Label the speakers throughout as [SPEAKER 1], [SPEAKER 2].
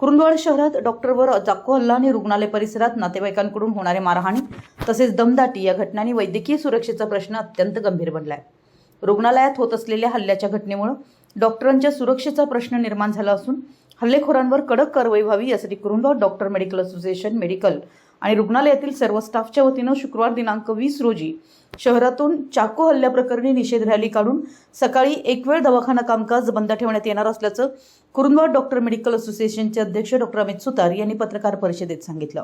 [SPEAKER 1] कुरुंदवाड शहरात डॉक्टरवर चाकू हल्ला आणि रुग्णालय परिसरात नातेवाईकांकडून होणारे मारहाणी तसेच दमदाटी या घटनांनी वैद्यकीय सुरक्षेचा प्रश्न अत्यंत गंभीर बनलाय। रुग्णालयात होत असलेल्या हल्ल्याच्या घटनेमुळे डॉक्टरांच्या सुरक्षेचा प्रश्न निर्माण झाला असून हल्लेखोरांवर कडक कारवाई व्हावी यासाठी Kurundwad doctor medical association medical आणि रुग्णालयातील सर्व स्टाफच्या वतीने शुक्रवार दिनांक 20 रोजी शहरातून चाकू हल्ल्याप्रकरणी निषेध रॅली काढून सकाळी एक वेळ दवाखाना कामकाज बंद ठेवण्यात येणार असल्याचं कुरुंदवाड डॉक्टर मेडिकल असोसिएशनचे अध्यक्ष डॉक्टर अमित सुतार यांनी पत्रकार परिषदेत सांगितलं।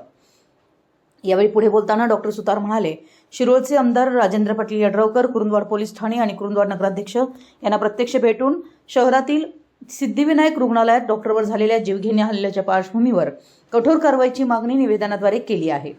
[SPEAKER 1] यावेळी पुढे बोलताना डॉक्टर सुतार म्हणाले, शिरोळचे आमदार राजेंद्र पाटील यड्रावकर कुरुंदवाड पोलीस ठाणे आणि कुरुंदवाड नगराध्यक्ष यांना प्रत्यक्ष भेटून शहरातील सिद्धिविनायक रुग्णालयात डॉक्टरवर झालेल्या जीवघेण्या हल्ल्याच्या पार्श्वभूमीवर कठोर कारवाईची मागणी निवेदनाद्वारे केली आहे।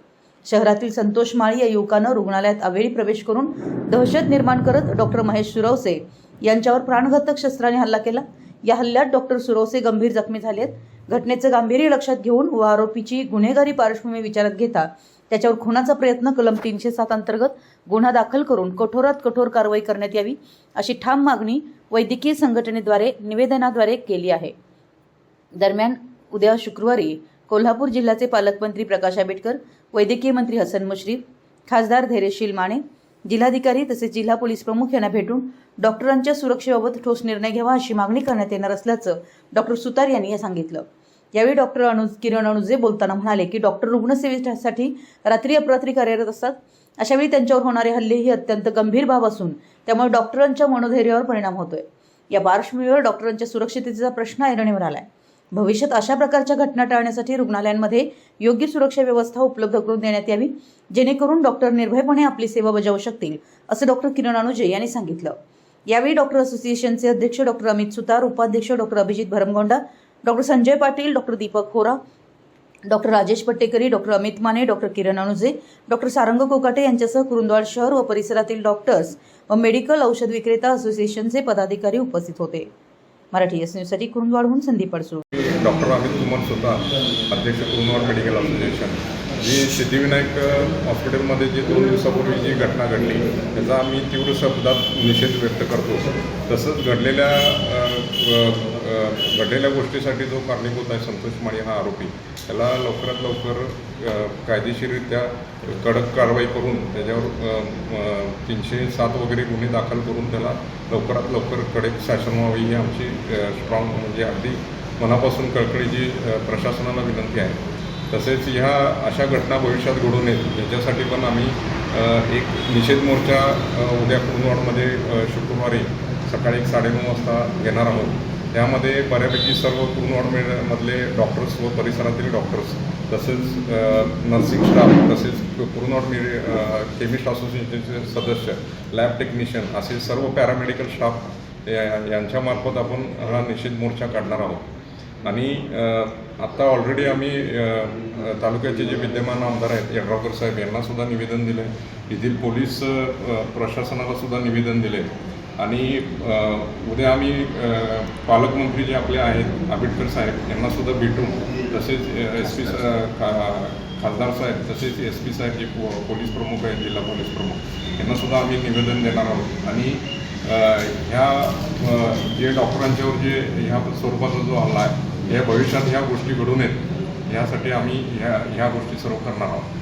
[SPEAKER 1] शहरातील संतोष माळी या युवकानं रुग्णालयात अवेळी प्रवेश करून दहशत निर्माण करत डॉक्टर महेश सुरवसे यांच्यावर प्राणघातक शस्त्राने हल्ला केला। या हल्ल्यात डॉक्टर सुरवसे गंभीर जखमी झालेत। घटनेचं गांभीर्य लक्षात घेऊन व आरोपीची गुन्हेगारी पार्श्वभूमी विचारात घेता त्याच्यावर खुनाचा प्रयत्न कलम 307 अंतर्गत गुन्हा दाखल करून कठोरात कठोर कारवाई करण्यात यावी अशी ठाम मागणी वैद्यकीय संघटनेद्वारे निवेदनाद्वारे केली आहे। दरम्यान उद्या शुक्रवारी कोल्हापूर जिल्ह्याचे पालकमंत्री प्रकाश आंबेडकर, वैद्यकीय मंत्री हसन मुश्रीफ, खासदार धैर्यशील माने, जिल्हाधिकारी तसेच जिल्हा पोलीस प्रमुख यांना भेटून डॉक्टरांच्या सुरक्षेबाबत ठोस निर्णय घ्यावा अशी मागणी करण्यात येणार असल्याचं डॉक्टर सुतार यांनी सांगितलं। यावेळी डॉक्टर किरण अनुजे बोलताना म्हणाले की डॉक्टर रुग्णसेवेसाठी रात्री अपरात्री कार्यरत असतात। अशावेळी त्यांच्यावर होणारे हल्ले ही अत्यंत गंभीर बाब असून त्यामुळे डॉक्टरांच्या मनोधैर्यावर परिणाम होतोय। या पार्श्वभूमीवर डॉक्टरांच्या सुरक्षिततेचा प्रश्न ऐरणीवर आलाय। भविष्यात अशा प्रकारच्या घटना टाळण्यासाठी रुग्णालयांमध्ये योग्य सुरक्षा व्यवस्था उपलब्ध करून देण्यात यावी जेणेकरून डॉक्टर निर्भयपणे आपली सेवा बजावू शकतील असं डॉक्टर किरण अनुजे यांनी सांगितलं। यावेळी डॉक्टर असोसिएशनचे अध्यक्ष डॉक्टर अमित सुतार, उपाध्यक्ष doctor Abhijit Bharamgonda, doctor Sanjay Patil, doctor Deepak Khora, doctor Rajesh Pattekari, doctor Amit Mane, doctor Kiran Anuje, doctor Sarang Kokate यांच्यासह कुरुंदवाड शहर व परिसरातील डॉक्टर्स व मेडिकल औषध विक्रेता असोसिएशनचे पदाधिकारी उपस्थित होते। मराठी एस न्यूजसाठी कुरुंदवाडहून संदीप अडसूळ।
[SPEAKER 2] डॉक्टर अमित कुमार सुतार, अध्यक्ष कुरुंदवाड मेडिकल असोसिएशन। जी सिद्धिविनायक हॉस्पिटलमध्ये जी 2 दिवसापूर्वी जी घटना घडली त्याचा आम्ही तीव्र शब्दात निषेध व्यक्त करतो। तसंच घडलेल्या गोष्टीसाठी जो कारणीभूत आहे संतोष माळी हा आरोपी, त्याला लवकरात लवकर कायदेशीररित्या कडक कारवाई करून त्याच्यावर 307 वगैरे गुन्हे दाखल करून त्याला लवकरात लवकर कडक शासन व्हावी ही आमची स्ट्रॉंग म्हणजे अगदी मनापासून कळकळीची प्रशासनाला विनंती आहे। तसेच ह्या अशा घटना भविष्यात घडू नयेत याच्यासाठी पण आम्ही एक निषेध मोर्चा उद्या कुरुंदवाडमध्ये शुक्रवारी सकाळी 9:30 वाजता घेणार आहोत। त्यामध्ये बऱ्यापैकी सर्व कुरुंदवाडमधले डॉक्टर्स व परिसरातील डॉक्टर्स तसेच नर्सिंग स्टाफ तसेच कुरुंदवाड केमिस्ट असोसिएशनचे सदस्य, लॅब टेक्निशियन असे सर्व पॅरामेडिकल स्टाफ यांच्यामार्फत आपण हा निषेध मोर्चा काढणार आहोत। आणि आत्ता ऑलरेडी आम्ही तालुक्याचे जे विद्यमान आमदार आहेत यड्रावकर साहेब यांनासुद्धा निवेदन दिलं आहे, येथील पोलीस प्रशासनालासुद्धा निवेदन दिले आणि उद्या आम्ही पालकमंत्री जे आपले आहेत आंबेडकर साहेब यांनासुद्धा भेटून तसेच SP खासदार साहेब तसेच SP साहेब जे पोलीस प्रमुख आहेत, जिल्हा पोलीस प्रमुख यांनासुद्धा आम्ही निवेदन देणार आहोत। आणि ह्या जे डॉक्टरांच्यावर जे ह्या स्वरूपाचा जो हल्ला आहे या भविष्यात ह्या गोष्टी घडू नयेत यासाठी आम्ही ह्या गोष्टी सर्व करणार आहोत।